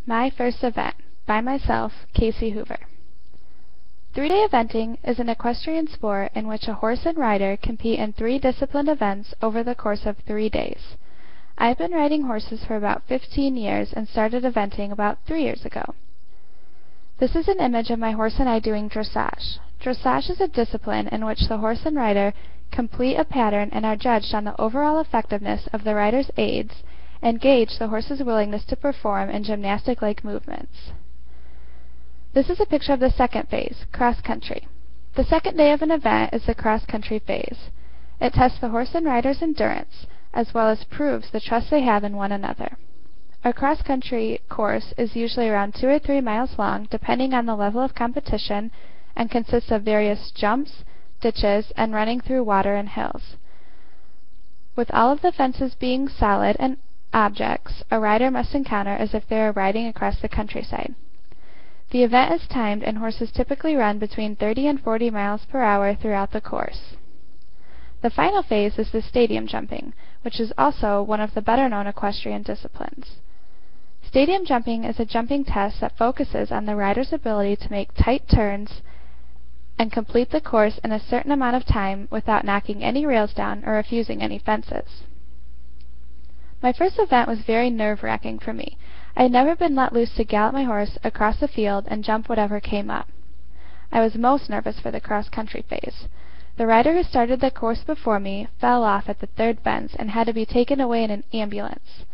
My First Event, by myself, Casey Hoover. Three-day eventing is an equestrian sport in which a horse and rider compete in 3 disciplined events over the course of 3 days. I've been riding horses for about 15 years and started eventing about 3 years ago. This is an image of my horse and I doing dressage. Dressage is a discipline in which the horse and rider complete a pattern and are judged on the overall effectiveness of the rider's aids and gauge the horse's willingness to perform in gymnastic-like movements. This is a picture of the second phase, cross-country. The second day of an event is the cross-country phase. It tests the horse and rider's endurance, as well as proves the trust they have in one another. A cross-country course is usually around 2 or 3 miles long, depending on the level of competition, and consists of various jumps, ditches, and running through water and hills. With all of the fences being solid and objects a rider must encounter as if they are riding across the countryside. The event is timed and horses typically run between 30 and 40 miles per hour throughout the course. The final phase is the stadium jumping, which is also one of the better-known equestrian disciplines. Stadium jumping is a jumping test that focuses on the rider's ability to make tight turns and complete the course in a certain amount of time without knocking any rails down or refusing any fences. My first event was very nerve-wracking for me. I had never been let loose to gallop my horse across the field and jump whatever came up. I was most nervous for the cross-country phase. The rider who started the course before me fell off at the 3rd fence and had to be taken away in an ambulance.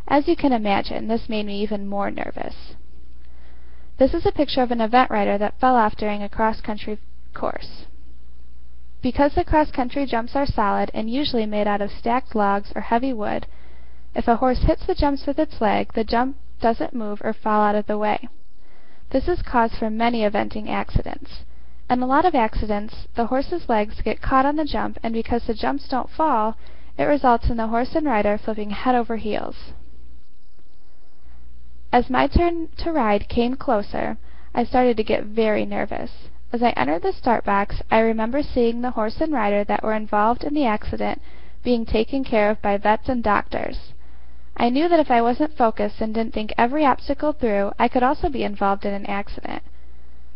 As you can imagine, this made me even more nervous. This is a picture of an event rider that fell off during a cross-country course. Because the cross-country jumps are solid and usually made out of stacked logs or heavy wood, if a horse hits the jumps with its leg, the jump doesn't move or fall out of the way. This is cause for many eventing accidents. In a lot of accidents, the horse's legs get caught on the jump, and because the jumps don't fall, it results in the horse and rider flipping head over heels. As my turn to ride came closer, I started to get very nervous. As I entered the start box, I remember seeing the horse and rider that were involved in the accident being taken care of by vets and doctors. I knew that if I wasn't focused and didn't think every obstacle through, I could also be involved in an accident.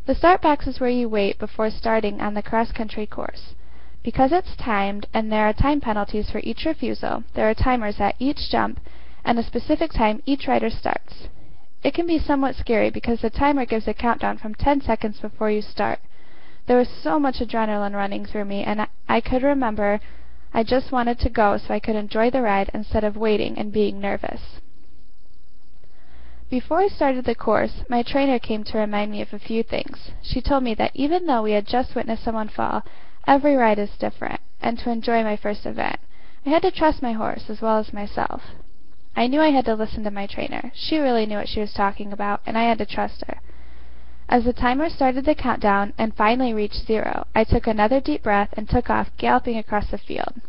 The start box is where you wait before starting on the cross-country course. Because it's timed and there are time penalties for each refusal, there are timers at each jump and a specific time each rider starts. It can be somewhat scary because the timer gives a countdown from 10 seconds before you start. There was so much adrenaline running through me, and I could remember I just wanted to go so I could enjoy the ride instead of waiting and being nervous. Before I started the course, my trainer came to remind me of a few things. She told me that even though we had just witnessed someone fall, every ride is different, and to enjoy my first event, I had to trust my horse as well as myself. I knew I had to listen to my trainer. She really knew what she was talking about, and I had to trust her. As the timer started the countdown and finally reached 0, I took another deep breath and took off, galloping across the field.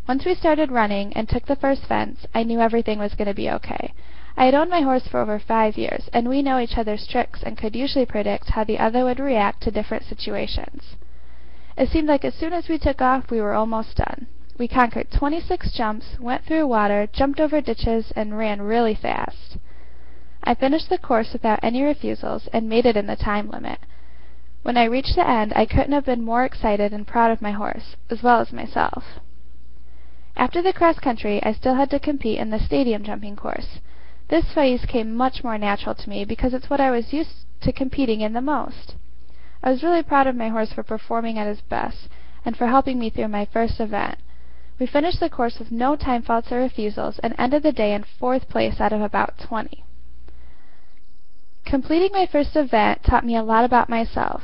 Once we started running and took the first fence, I knew everything was going to be okay. I had owned my horse for over 5 years, and we know each other's tricks and could usually predict how the other would react to different situations. It seemed like as soon as we took off, we were almost done. We conquered 26 jumps, went through water, jumped over ditches, and ran really fast. I finished the course without any refusals and made it in the time limit. When I reached the end, I couldn't have been more excited and proud of my horse, as well as myself. After the cross-country, I still had to compete in the stadium jumping course. This phase came much more natural to me because it's what I was used to competing in the most. I was really proud of my horse for performing at his best and for helping me through my first event. We finished the course with no time faults or refusals and ended the day in 4th place out of about 20. Completing my first event taught me a lot about myself.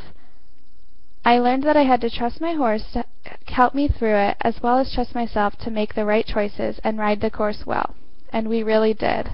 I learned that I had to trust my horse to help me through it, as well as trust myself to make the right choices and ride the course well. And we really did.